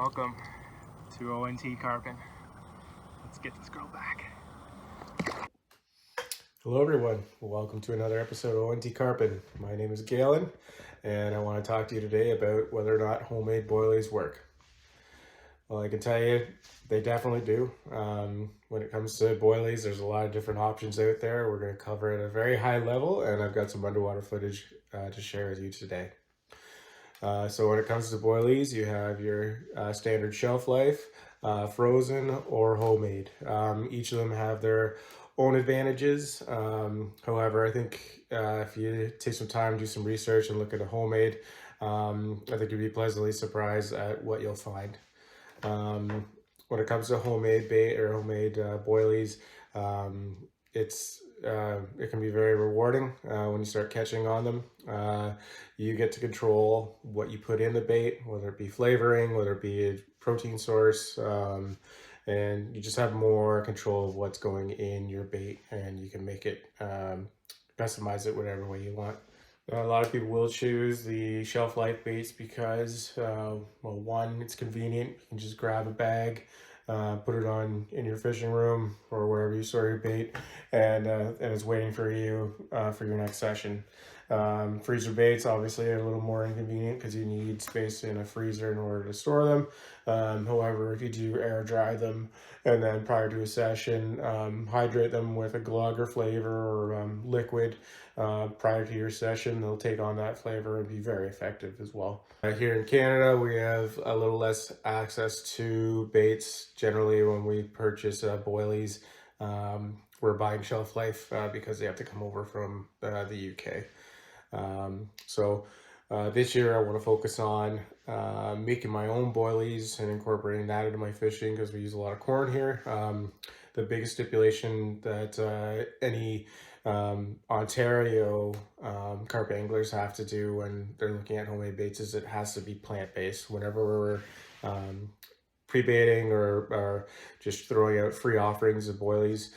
Welcome to OntCarpn. Let's get this girl back. Hello everyone, welcome to another episode of OntCarpn. My name is Galen and I want to talk to you today about whether or not homemade boilies work. Well, I can tell you they definitely do. When it comes to boilies, there's a lot of different options out there. We're going to cover it at a very high level, and I've got some underwater footage to share with you today. So when it comes to boilies, you have your standard shelf life, frozen or homemade. Each of them have their own advantages. However, I think if you take some time, do some research and look at a homemade, I think you'll be pleasantly surprised at what you'll find. When it comes to homemade bait or homemade boilies, it can be very rewarding when you start catching on them. You get to control what you put in the bait, whether it be flavoring, whether it be a protein source, and you just have more control of what's going in your bait, and you can make it, customize it whatever way you want. A lot of people will choose the shelf life baits because, well, one, it's convenient. You can just grab a bag, put it on in your fishing room or wherever you store your bait, and it's waiting for you for your next session. Freezer baits obviously are a little more inconvenient because you need space in a freezer in order to store them. However, if you do air dry them and then prior to a session, hydrate them with a glug or flavor or liquid prior to your session, they'll take on that flavor and be very effective as well. Here in Canada, we have a little less access to baits. Generally, when we purchase boilies, we're buying shelf life because they have to come over from the UK. So this year I want to focus on making my own boilies and incorporating that into my fishing because we use a lot of corn here. The biggest stipulation that any Ontario carp anglers have to do when they're looking at homemade baits is it has to be plant-based. Whenever we're pre-baiting or just throwing out free offerings of boilies,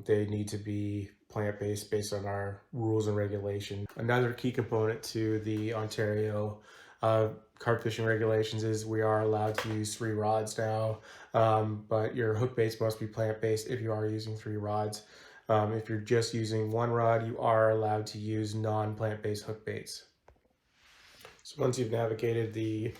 they need to be plant-based based on our rules and regulations. Another key component to the Ontario carp fishing regulations is we are allowed to use 3 rods now, but your hook baits must be plant-based if you are using 3 rods. If you're just using 1 rod, you are allowed to use non-plant-based hook baits. So once you've navigated the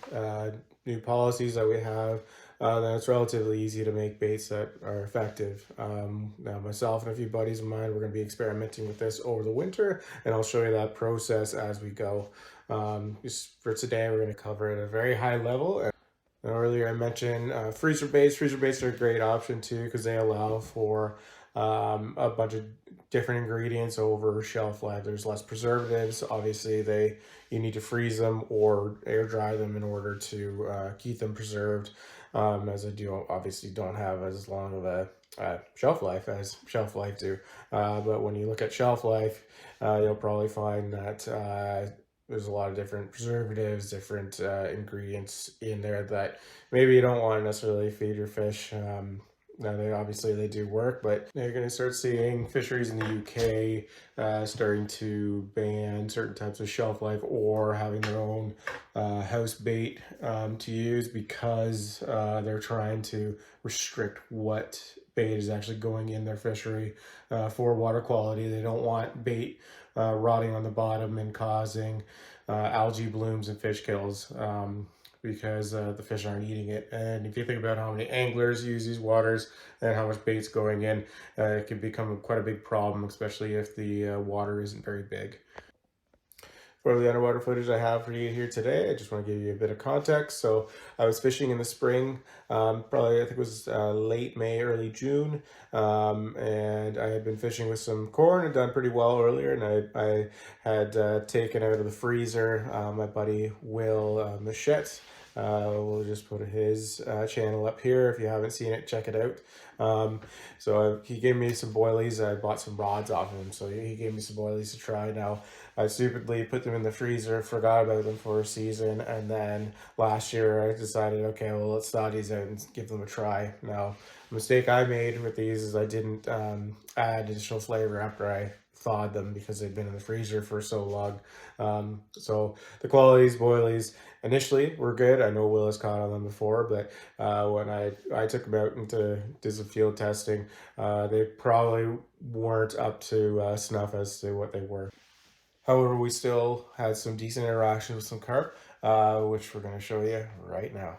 new policies that we have, then it's relatively easy to make baits that are effective. Now myself and a few buddies of mine, we're going to be experimenting with this over the winter, and I'll show you that process as we go. Just for today, we're going to cover it at a very high level. And earlier I mentioned freezer baits. Freezer baits are a great option too because they allow for a bunch of different ingredients over shelf life. There's less preservatives. Obviously, you need to freeze them or air dry them in order to keep them preserved. As I obviously don't have as long of a shelf life as shelf life do. But when you look at shelf life, you'll probably find that there's a lot of different preservatives, different ingredients in there that maybe you don't want to necessarily feed your fish. Now, they do work, but you're going to start seeing fisheries in the UK starting to ban certain types of shelf life or having their own house bait to use because they're trying to restrict what bait is actually going in their fishery for water quality. They don't want bait rotting on the bottom and causing algae blooms and fish kills. Because the fish aren't eating it. And if you think about how many anglers use these waters and how much bait's going in, it can become quite a big problem, especially if the water isn't very big. For the underwater footage I have for you here today, I just want to give you a bit of context. So I was fishing in the spring, probably I think it was late May, early June, and I had been fishing with some corn and done pretty well earlier, and I had taken out of the freezer my buddy Will Muschett. We'll just put his channel up here. If you haven't seen it, check it out. So he gave me some boilies. I bought some rods off of him, so he gave me some boilies to try. Now, I stupidly put them in the freezer, forgot about them for a season, and then last year I decided, okay, well, let's thaw these out and give them a try. Now, the mistake I made with these is I didn't add additional flavor after I thawed them because they'd been in the freezer for so long. So the qualities, boilies, initially were good. I know Will has caught on them before, but when I took them out and did some field testing, they probably weren't up to snuff as to what they were. However, we still had some decent interaction with some carp, which we're going to show you right now.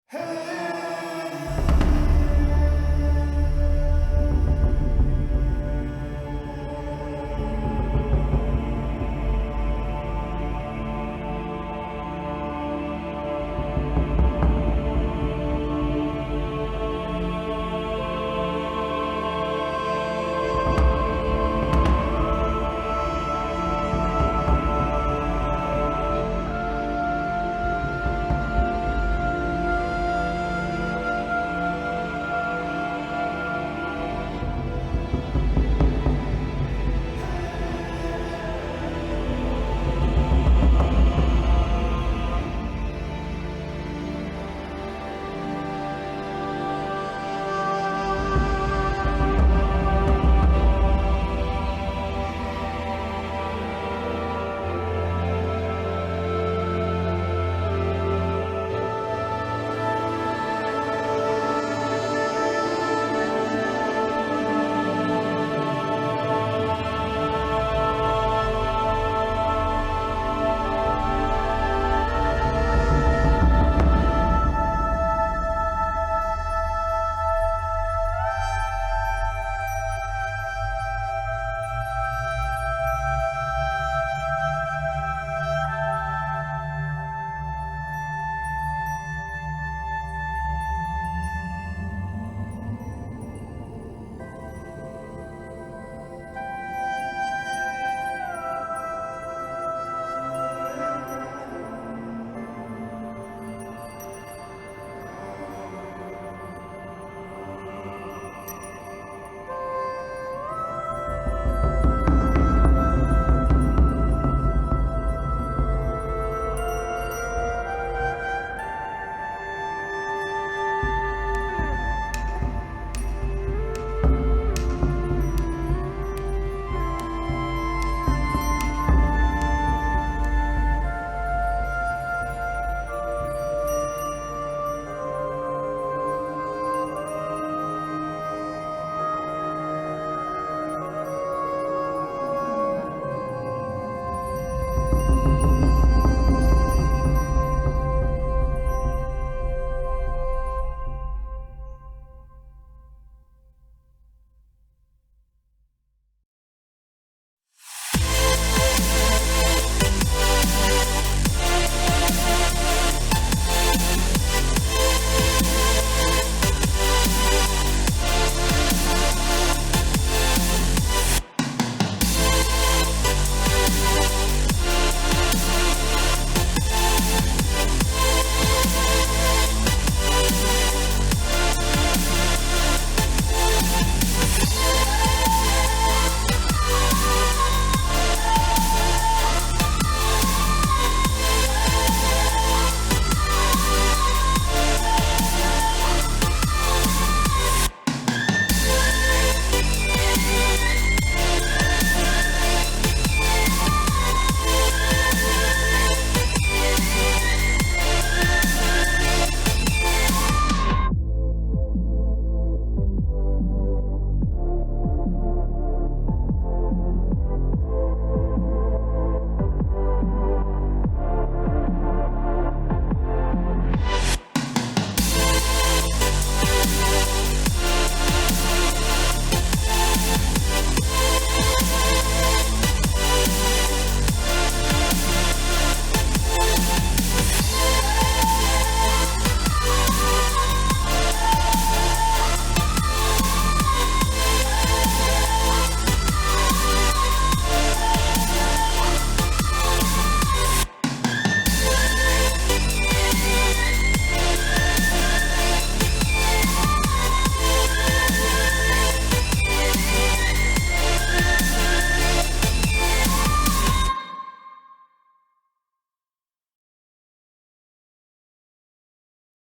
Hey!